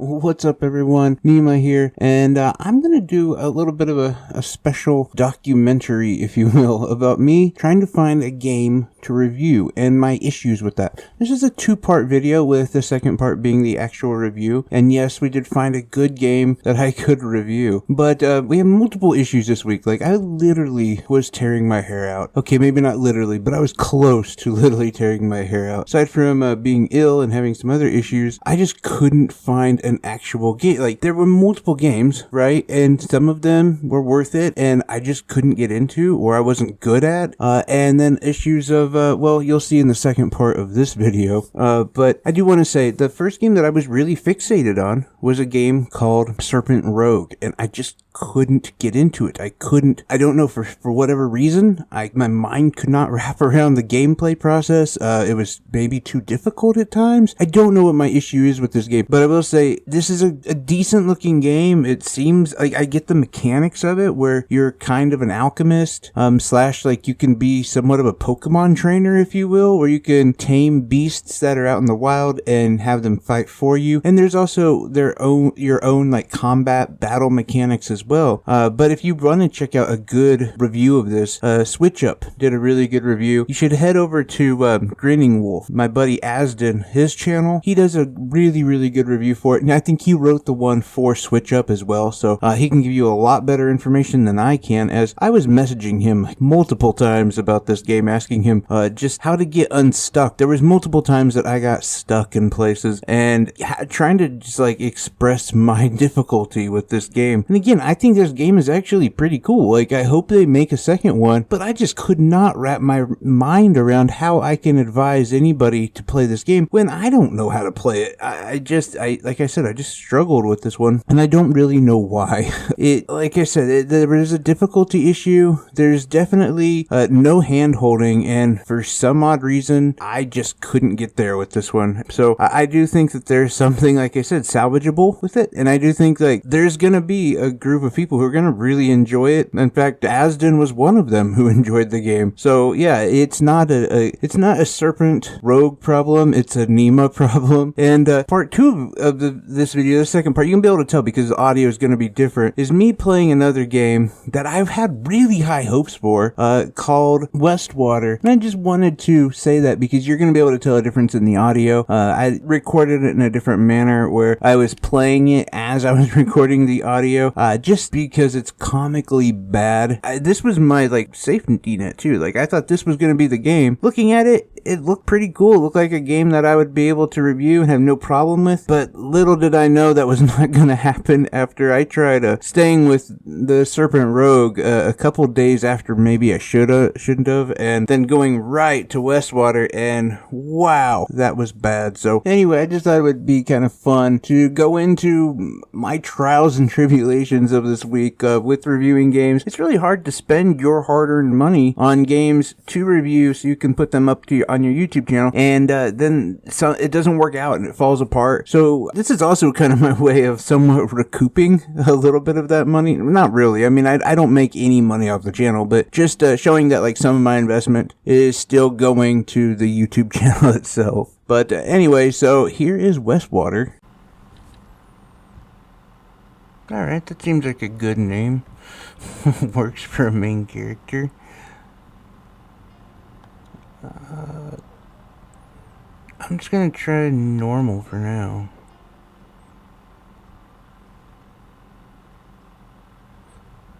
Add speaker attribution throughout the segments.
Speaker 1: What's up, everyone? Nima here, and I'm going to do a little bit of a special documentary, if you will, about me trying to find a game to review and my issues with that. This is a two-part video, with the second part being the actual review, and yes, we did find a good game that I could review, but we have multiple issues this week. Like, I literally was tearing my hair out. Okay, maybe not literally, but I was close to literally tearing my hair out. Aside from being ill and having some other issues, I just couldn't find an actual game. Like, there were multiple games, right? And some of them were worth it, and I just couldn't get into, or I wasn't good at. And then issues of, well, you'll see in the second part of this video. But I do want to say, the first game that I was really fixated on was a game called Serpent Rogue, and I just couldn't get into it. I don't know, for whatever reason, my mind could not wrap around the gameplay process. It was maybe too difficult at times. I don't know what my issue is with this game, but I will say this is a decent looking game. It seems like I get the mechanics of it, where you're kind of an alchemist, slash, like, you can be somewhat of a Pokemon trainer, if you will, where you can tame beasts that are out in the wild and have them fight for you. And there's also your own like combat battle mechanics as well. But if you want to check out a good review of this, Switch Up did a really good review. You should head over to Grinning Wolf, my buddy Asden, his channel. He does a really good review for it, and I think he wrote the one for Switch Up as well, so he can give you a lot better information than I can, as I was messaging him like multiple times about this game, asking him just how to get unstuck. There was multiple times that I got stuck in places, and trying to just like express my difficulty with this game. And again, I think this game is actually pretty cool. Like, I hope they make a second one, but I just could not wrap my mind around how I can advise anybody to play this game when I don't know how to play it. Like I said, I just struggled with this one, and I don't really know why. Like I said, there is a difficulty issue. There's definitely no hand holding, and for some odd reason, I just couldn't get there with this one. So I do think that there's something, like I said, salvageable with it, and I do think like there's gonna be a group of people who are gonna really enjoy it. In fact, Asden was one of them who enjoyed the game. So yeah, it's not a Serpent Rogue problem, it's a Nima problem. And part two of this video, the second part, you can be able to tell because the audio is going to be different, is me playing another game that I've had really high hopes for, called Westwater. And I just wanted to say that because you're going to be able to tell a difference in the audio. I recorded it in a different manner, where I was playing it as I was recording the audio, just because it's comically bad. This was my like safety net too. Like, I thought this was going to be the game. Looking at it, it looked pretty cool. It looked like a game that I would be able to review and have no problem with, but little did I know that was not going to happen after I tried staying with the Serpent Rogue a couple days after maybe I shouldn't have, and then going right to Westwater, and wow, that was bad. So anyway, I just thought it would be kind of fun to go into my trials and tribulations of this week with reviewing games. It's really hard to spend your hard-earned money on games to review so you can put them up to on your YouTube channel, and then it doesn't work out and it falls apart. So this is also kind of my way of somewhat recouping a little bit of that money. Not really. I mean, I don't make any money off the channel, but just showing that like some of my investment is still going to the YouTube channel itself. But anyway, so here is Westwater. Alright, that seems like a good name. Works for a main character. I'm just gonna try normal for now.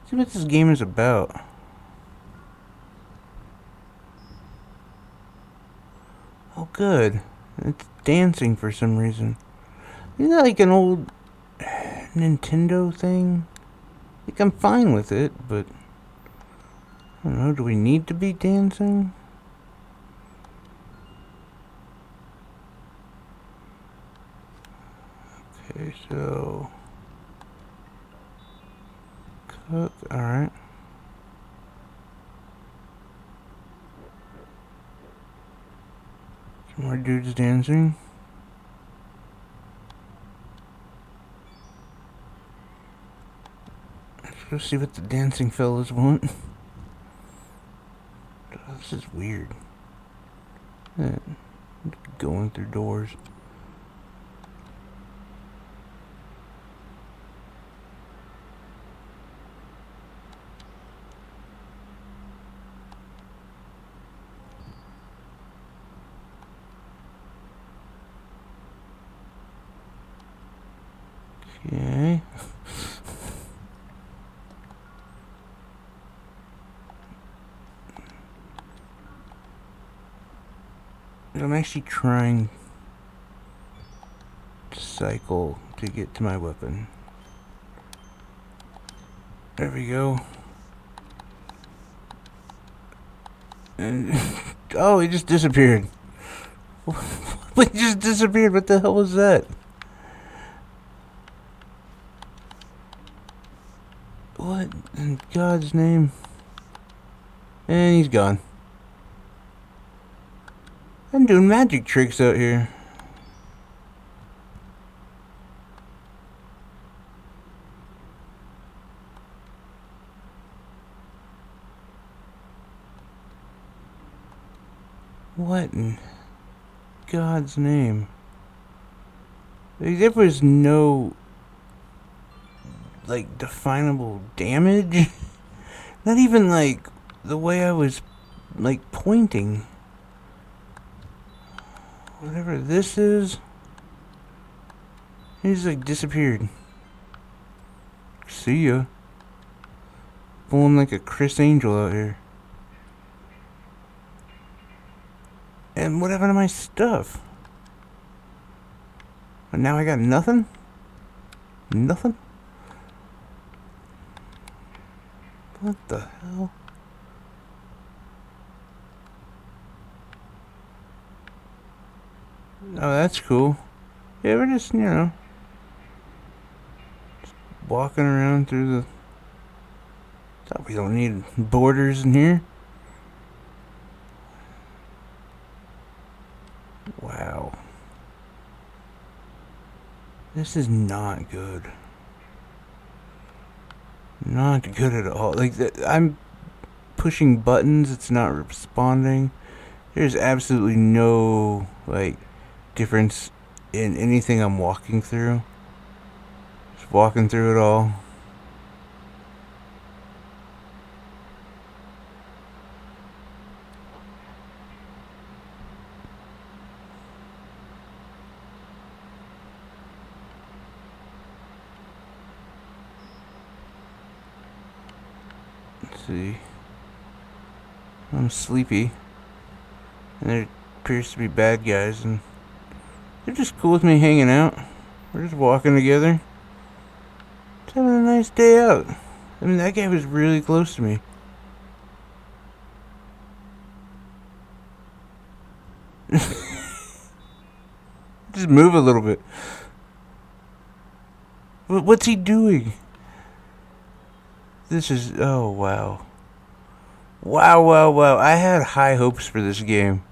Speaker 1: See what this game is about. Oh, good. It's dancing for some reason. Isn't that like an old Nintendo thing? Like, I'm fine with it, but I don't know, do we need to be dancing? Okay, so cook, alright. Some more dudes dancing. Let's go see what the dancing fellas want. This is weird. Going through doors. Okay. I'm actually trying to cycle to get to my weapon. There we go. And oh, it just disappeared. It just disappeared. What the hell was that? What in God's name? And he's gone. I'm doing magic tricks out here. What in God's name? There was no, like, definable damage. Not even, like, the way I was, like, pointing. Whatever this is. He's, like, disappeared. See ya. Pulling like a Chris Angel out here. And what happened to my stuff? And now I got nothing? Nothing? What the hell? Oh, that's cool. Yeah, we're just, you know, just walking around through the... Thought we don't need borders in here. Wow. This is not good. Not good at all. Like, I'm pushing buttons, it's not responding. There's absolutely no, like, difference in anything I'm walking through. Just walking through it all. Let's see. I'm sleepy. And there appears to be bad guys, and they're just cool with me hanging out. We're just walking together. Just having a nice day out. I mean, that guy was really close to me. Just move a little bit. What's he doing? This is... oh, wow. Wow. I had high hopes for this game.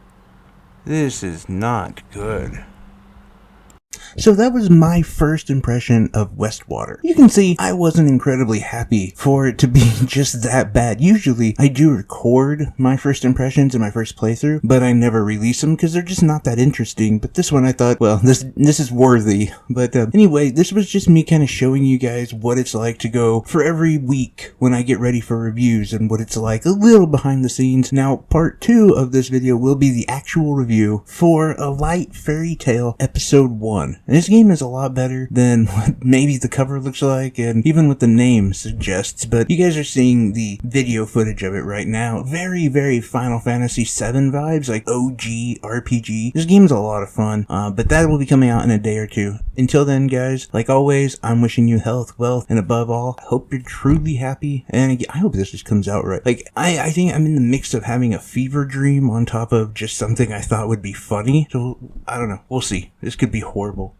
Speaker 1: This is not good. So that was my first impression of Westwater. You can see I wasn't incredibly happy for it to be just that bad. Usually I do record my first impressions in my first playthrough, but I never release them because they're just not that interesting. But this one I thought, well, this is worthy. But anyway, this was just me kind of showing you guys what it's like to go for every week when I get ready for reviews and what it's like a little behind the scenes. Now, part 2 of this video will be the actual review for A Light Fairy Tale Episode 1. And this game is a lot better than what maybe the cover looks like and even what the name suggests, but you guys are seeing the video footage of it right now. Very, very Final Fantasy VII vibes, like OG RPG. This game's a lot of fun, but that will be coming out in a day or two. Until then, guys, like always, I'm wishing you health, wealth, and above all, I hope you're truly happy, and I hope this just comes out right. Like, I think I'm in the mix of having a fever dream on top of just something I thought would be funny, so I don't know. We'll see. This could be horrible.